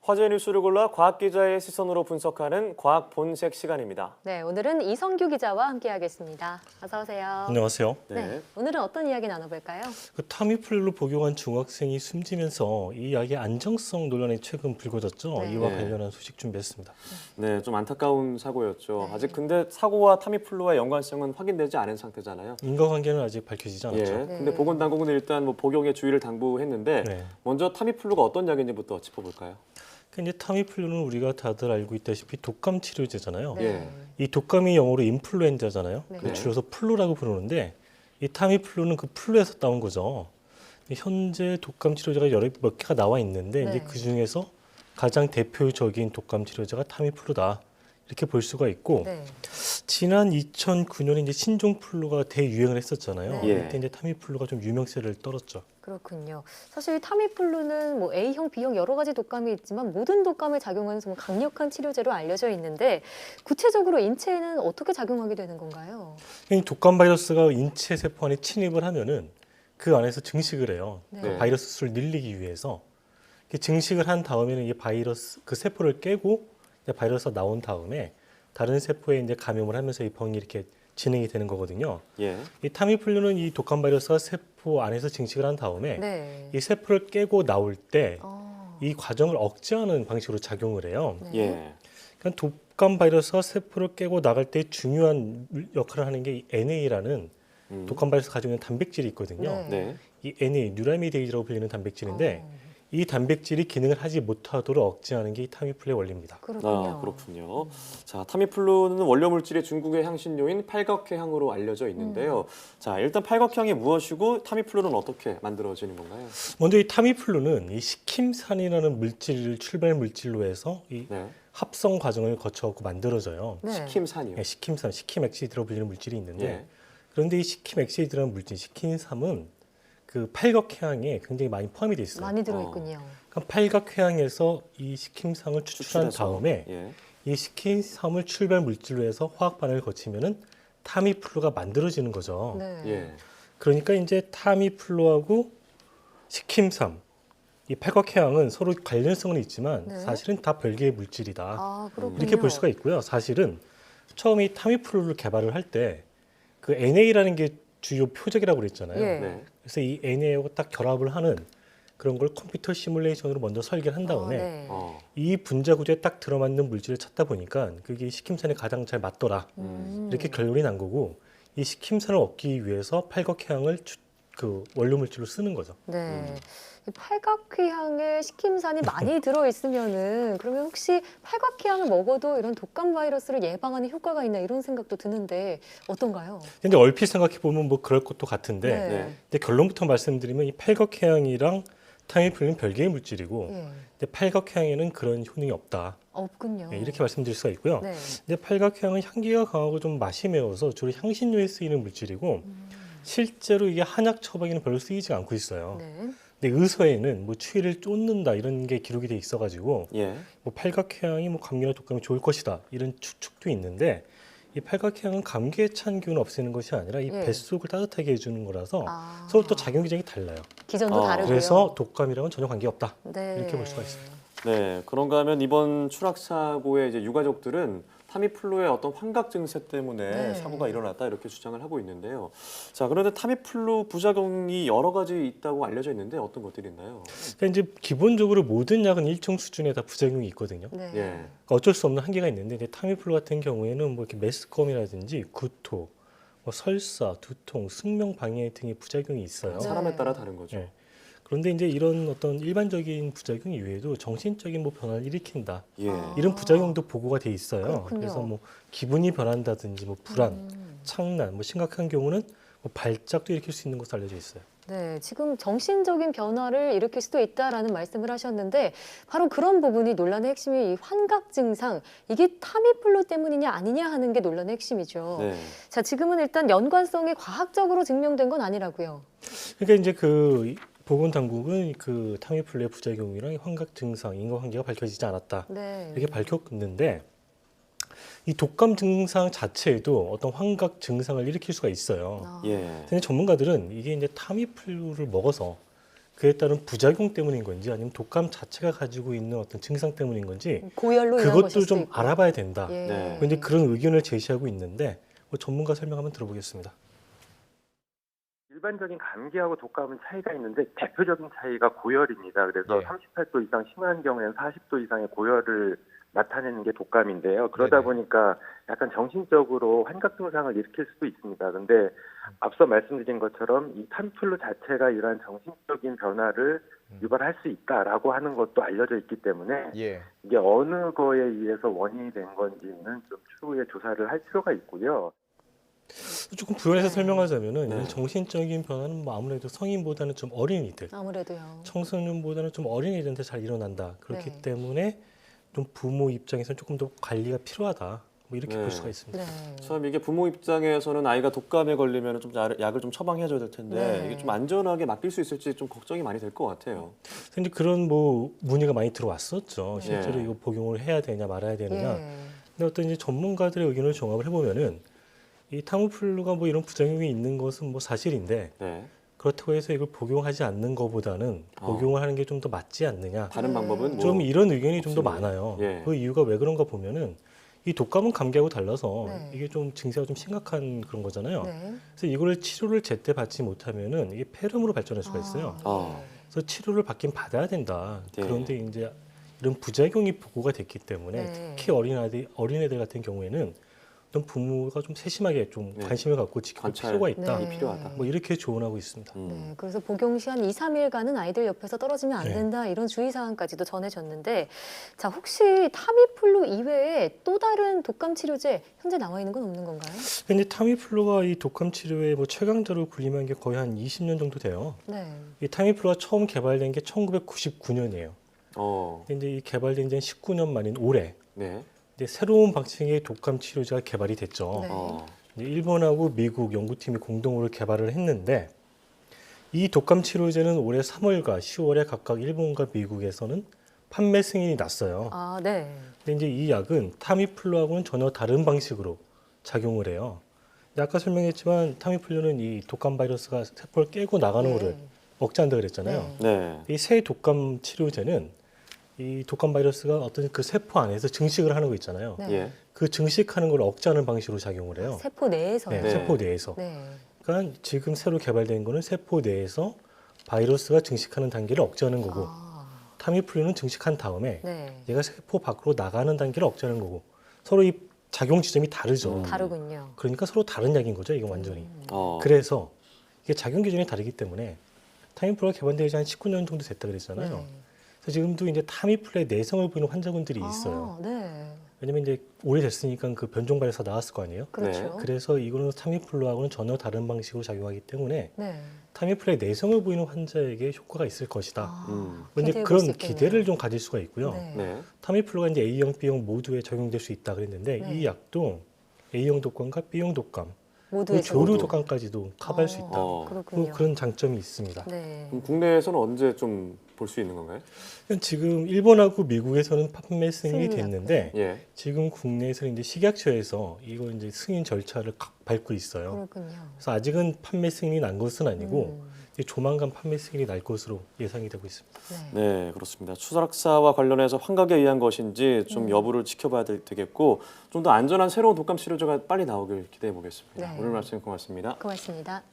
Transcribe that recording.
화제 뉴스를 골라 과학 기자의 시선으로 분석하는 과학 본색 시간입니다. 네, 오늘은 이성규 기자와 함께하겠습니다. 어서 오세요. 안녕하세요. 네, 오늘은 어떤 이야기 나눠볼까요? 타미플루를 복용한 중학생이 숨지면서 이 약의 안정성 논란이 최근 불거졌죠. 네. 이와 관련한 소식 준비했습니다. 네, 좀 안타까운 사고였죠. 네. 아직 근데 사고와 타미플루와의 연관성은 확인되지 않은 상태잖아요. 인과관계는 아직 밝혀지지 않았죠. 예, 근데 보건당국은 일단 복용에 주의를 당부했는데 네. 먼저 타미플루가 어떤 약인지부터 짚어볼까요? 이제 타미플루는 우리가 다들 알고 있다시피 독감 치료제잖아요. 네. 예. 이 독감이 영어로 인플루엔자잖아요. 네. 줄여서 플루라고 부르는데 이 타미플루는 그 플루에서 따온 거죠. 현재 독감 치료제가 몇 개가 나와 있는데 네. 이제 그 중에서 가장 대표적인 독감 치료제가 타미플루다. 이렇게 볼 수가 있고 네. 지난 2009년에 이제 신종플루가 대유행을 했었잖아요. 네. 예. 그때 이제 타미플루가 좀 유명세를 떨었죠. 그렇군요. 사실 타미플루는 뭐 A형, B형 여러 가지 독감이 있지만 모든 독감에 작용하는 정말 강력한 치료제로 알려져 있는데 구체적으로 인체에는 어떻게 작용하게 되는 건가요? 이 독감 바이러스가 인체 세포 안에 침입을 하면은 그 안에서 증식을 해요. 네. 그 바이러스 수를 늘리기 위해서 이렇게 증식을 한 다음에는 이 바이러스 그 세포를 깨고 이제 바이러스가 나온 다음에 다른 세포에 이제 감염을 하면서 이 병이 이렇게 진행이 되는 거거든요. 예. 이 타미플루는 이 독감 바이러스가 세포 안에서 증식을 한 다음에 네. 이 세포를 깨고 나올 때 이 어, 과정을 억제하는 방식으로 작용을 해요. 네. 예. 그러니까 독감 바이러스가 세포를 깨고 나갈 때 중요한 역할을 하는 게 이 NA라는 독감 바이러스가 가지고 있는 단백질이 있거든요. 네. 네. 이 NA, 뉴라미데이즈라고 불리는 단백질인데 어, 이 단백질이 기능을 하지 못하도록 억제하는 게 이 타미플루의 원리입니다. 그렇군요. 아, 그렇군요. 자, 타미플루는 원료 물질의 중국의 향신료인 팔각회향으로 알려져 있는데요. 자, 일단 팔각회향이 무엇이고 타미플루는 어떻게 만들어지는 건가요? 먼저 이 타미플루는 이 식힘산이라는 물질을 출발 물질로 해서 이 네. 합성 과정을 거쳐갖고 만들어져요. 네. 식힘산이요. 식힘산, 식힘엑시드라고 불리는 물질이 있는데 예. 그런데 이 식힘엑시드라는 물질, 식힘삼은 그 팔각회향에 굉장히 많이 포함이 돼 있어요. 많이 들어있군요. 그럼 팔각회향에서 이 식힘상을 추출한 추출해서. 다음에 예. 이 식힘삼을 출발 물질로 해서 화학 반응을 거치면은 타미플루가 만들어지는 거죠. 네. 예. 그러니까 이제 타미플루하고 식힘삼, 이 팔각회향은 서로 관련성은 있지만 네. 사실은 다 별개의 물질이다. 아, 그렇군요. 이렇게 볼 수가 있고요. 사실은 처음 이 타미플루를 개발을 할 때 그 NA라는 게 주요 표적이라고 그랬잖아요. 예. 네. 그래서 이 NA하고 딱 결합을 하는 그런 걸 컴퓨터 시뮬레이션으로 먼저 설계를 한 다음에 아, 네. 이 분자 구조에 딱 들어맞는 물질을 찾다 보니까 그게 식힘산에 가장 잘 맞더라. 이렇게 결론이 난 거고 이 식힘산을 얻기 위해서 팔각회향을 그 원료 물질로 쓰는 거죠. 네. 이 팔각회향에 식힘산이 많이 들어있으면은 그러면 혹시 팔각회향을 먹어도 이런 독감 바이러스를 예방하는 효과가 있나 이런 생각도 드는데 어떤가요? 근데 얼핏 생각해 보면 뭐 그럴 것도 같은데 네. 네. 근데 결론부터 말씀드리면 이 팔각회향이랑 타미플루는 별개의 물질이고 예. 근데 팔각회향에는 그런 효능이 없다. 없군요. 이렇게 말씀드릴 수가 있고요. 네. 근데 팔각회향은 향기가 강하고 좀 맛이 매워서 주로 향신료에 쓰이는 물질이고 실제로 이게 한약 처방에는 별로 쓰이지 않고 있어요. 네. 근데 의서에는 뭐 추위를 쫓는다 이런 게 기록이 돼 있어가지고 예. 뭐 팔각회향이 뭐 감기나 독감에 좋을 것이다 이런 추측도 있는데 이 팔각회향은 감기에 찬 기운을 없애는 것이 아니라 이 예. 뱃속을 따뜻하게 해주는 거라서 아, 서로 또 작용 기전이 달라요. 기전도 다르고요. 그래서 독감이랑은 전혀 관계 없다. 네. 이렇게 볼 수가 있습니다. 네, 그런가 하면 이번 추락 사고의 이제 유가족들은 타미플루의 어떤 환각 증세 때문에 네. 사고가 일어났다 이렇게 주장을 하고 있는데요. 자, 그런데 타미플루 부작용이 여러 가지 있다고 알려져 있는데 어떤 것들이 있나요? 그러니까 이제 기본적으로 모든 약은 일정 수준에 다 부작용이 있거든요. 네. 예. 그러니까 어쩔 수 없는 한계가 있는데 이제 타미플루 같은 경우에는 뭐 이렇게 메스꺼움이라든지 구토, 뭐 설사, 두통, 숙명 방해 등의 부작용이 있어요. 네. 사람에 따라 다른 거죠. 예. 그런데 이제 이런 어떤 일반적인 부작용 이외에도 정신적인 뭐 변화를 일으킨다. 예. 아. 이런 부작용도 보고가 돼 있어요. 그렇군요. 그래서 뭐 기분이 변한다든지 뭐 불안, 창난, 뭐 심각한 경우는 뭐 발작도 일으킬 수 있는 것으로 알려져 있어요. 네, 지금 정신적인 변화를 일으킬 수도 있다라는 말씀을 하셨는데 바로 그런 부분이 논란의 핵심이 이 환각 증상, 이게 타미플루 때문이냐 아니냐 하는 게 논란의 핵심이죠. 네. 자, 지금은 일단 연관성이 과학적으로 증명된 건 아니라고요. 그러니까 이제 그 보건당국은 그 타미플루의 부작용이랑 환각 증상, 인과관계가 밝혀지지 않았다. 네. 이렇게 밝혔는데 이 독감 증상 자체에도 어떤 환각 증상을 일으킬 수가 있어요. 아, 예. 근데 전문가들은 이게 이제 타미플루를 먹어서 그에 따른 부작용 때문인 건지 아니면 독감 자체가 가지고 있는 어떤 증상 때문인 건지 고열로 인한 그것도 것일 수도 좀 있고. 알아봐야 된다. 예. 네. 그런데 그런 의견을 제시하고 있는데 전문가 설명 한번 들어보겠습니다. 일반적인 감기하고 독감은 차이가 있는데 대표적인 차이가 고열입니다. 그래서 예. 38도 이상 심한 경우에는 40도 이상의 고열을 나타내는 게 독감인데요. 그러다 네네. 보니까 약간 정신적으로 환각 증상을 일으킬 수도 있습니다. 그런데 앞서 말씀드린 것처럼 이 타미플루 자체가 이러한 정신적인 변화를 유발할 수 있다라고 하는 것도 알려져 있기 때문에 예. 이게 어느 거에 의해서 원인이 된 건지는 좀 추후에 조사를 할 필요가 있고요. 조금 부연해서 네. 설명하자면은 네. 이 정신적인 변화는 뭐 아무래도 성인보다는 좀 어린이들, 아무래도요. 청소년보다는 좀 어린이들한테 잘 일어난다. 그렇기 네. 때문에 좀 부모 입장에서는 조금 더 관리가 필요하다. 뭐 이렇게 네. 볼 수가 있습니다. 네. 참 이게 부모 입장에서는 아이가 독감에 걸리면 좀 약을 좀 처방해줘야 될 텐데 네. 이게 좀 안전하게 맡길 수 있을지 좀 걱정이 많이 될 것 같아요. 근데 그런 뭐 문의가 많이 들어왔었죠. 네. 실제로 이거 복용을 해야 되냐 말아야 되느냐. 예. 근데 어떤 이제 전문가들의 의견을 종합을 해보면은 이 타미플루가 뭐 이런 부작용이 있는 것은 뭐 사실인데 네. 그렇다고 해서 이걸 복용하지 않는 것보다는 복용을 하는 게 좀 더 맞지 않느냐. 다른 방법은 뭐 좀 이런 의견이 좀 더 없습니다. 많아요. 예. 그 이유가 왜 그런가 보면은 이 독감은 감기하고 달라서 네. 이게 좀 증세가 좀 심각한 그런 거잖아요. 네. 그래서 이거를 치료를 제때 받지 못하면은 이게 폐렴으로 발전할 수가 있어요. 아. 그래서 치료를 받긴 받아야 된다. 예. 그런데 이제 이런 부작용이 보고가 됐기 때문에 네. 특히 어린애들 같은 경우에는 어떤 부모가 좀 세심하게 좀 네. 관심을 갖고 지킬 관찰. 필요가 있다. 네. 필요하다. 뭐 이렇게 조언하고 있습니다. 네, 그래서 복용 시 한 2, 3일간은 아이들 옆에서 떨어지면 안 네. 된다 이런 주의사항까지도 전해졌는데 자 혹시 타미플루 이외에 또 다른 독감 치료제 현재 나와 있는 건 없는 건가요? 근데 타미플루가 이 독감 치료의 뭐 최강자로 군림한 게 거의 한 20년 정도 돼요. 네. 이 타미플루가 처음 개발된 게 1999년이에요. 근데 이 개발된 지 19년 만인 올해 네. 이제 새로운 방식의 독감 치료제가 개발이 됐죠. 네. 이제 일본하고 미국 연구팀이 공동으로 개발을 했는데 이 독감 치료제는 올해 3월과 10월에 각각 일본과 미국에서는 판매 승인이 났어요. 아, 네. 근데 이제 이 약은 타미플루하고는 전혀 다른 방식으로 작용을 해요. 근데 아까 설명했지만 타미플루는 이 독감 바이러스가 세포를 깨고 나가는 네. 거를 억제한다 그랬잖아요. 네. 네. 이 새 독감 치료제는 이 독감 바이러스가 어떤 그 세포 안에서 증식을 하는 거 있잖아요. 네. 예. 그 증식하는 걸 억제하는 방식으로 작용을 해요. 세포 내에서요. 네, 네. 세포 내에서. 네. 그러니까 지금 새로 개발된 거는 세포 내에서 바이러스가 증식하는 단계를 억제하는 거고 아, 타미플루는 증식한 다음에 네. 얘가 세포 밖으로 나가는 단계를 억제하는 거고 서로 이 작용 지점이 다르죠. 다르군요. 그러니까 서로 다른 약인 거죠, 이건 완전히. 어. 그래서 이게 작용 기준이 다르기 때문에 타미플루가 개발된 지 한 19년 정도 됐다 그랬잖아요. 네. 그래서 지금도 이제 타미플루에 내성을 보이는 환자분들이 있어요. 아, 네. 왜냐면 이제 오래됐으니까 그 변종 바이러스가 나왔을 거 아니에요. 그렇죠. 그래서 이거는 타미플루하고는 전혀 다른 방식으로 작용하기 때문에 네. 타미플루에 내성을 보이는 환자에게 효과가 있을 것이다. 아, 근데 기대해 볼수 그런 있겠네요. 기대를 좀 가질 수가 있고요. 네. 네. 타미플루가 이제 A형, B형 모두에 적용될 수 있다 그랬는데 네. 이 약도 A형 독감과 B형 독감, 모두에 조류 독감까지도 커버할 수 있다. 그렇군요. 뭐 그런 장점이 있습니다. 네. 그럼 국내에서는 언제 좀 볼 수 있는 건가요? 지금 일본하고 미국에서는 판매 승인이 승인이 됐는데 예. 지금 국내에서는 이제 식약처에서 이거 이제 승인 절차를 밟고 있어요. 그렇군요. 그래서 아직은 판매 승인이 난 것은 아니고 음, 이제 조만간 판매 승인이 날 것으로 예상이 되고 있습니다. 네. 네, 그렇습니다. 추락사와 관련해서 환각에 의한 것인지 좀 여부를 지켜봐야 되겠고 좀 더 안전한 새로운 독감 치료제가 빨리 나오길 기대해 보겠습니다. 네. 오늘 말씀 고맙습니다. 고맙습니다.